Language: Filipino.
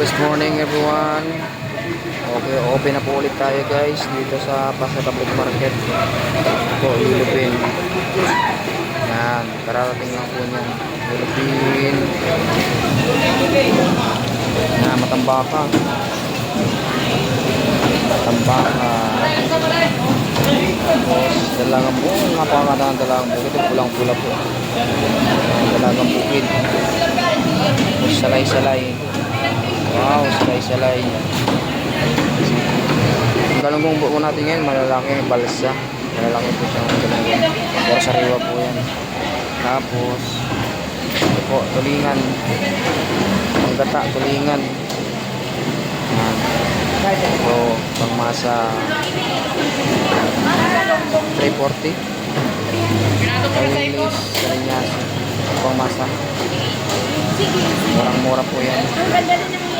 Good morning everyone. Okay, open na po ulit tayo guys dito sa Pasatapot Market. Ito, Lilupin. Yan, kararating lang po niyan. Lilupin. Yan, Matambaka. Matambaka. Tapos, dalagang po. Napakaganda ng dalagang bukid. Ito, pulang-pula po. Dalagang bukid. Tapos, salay-salay. Wow, salay-salay. Ang galunggong buo natin ngayon, malalaki yung balsa. Malalaki po siyang galunggong. Pero sariwa po yan. Tapos, ito po, tulingan. Ang gata, tulingan. Yan. Ito, pangmasa 340. Kailis, kalinyas. Pangmasa. Murang-mura po yan.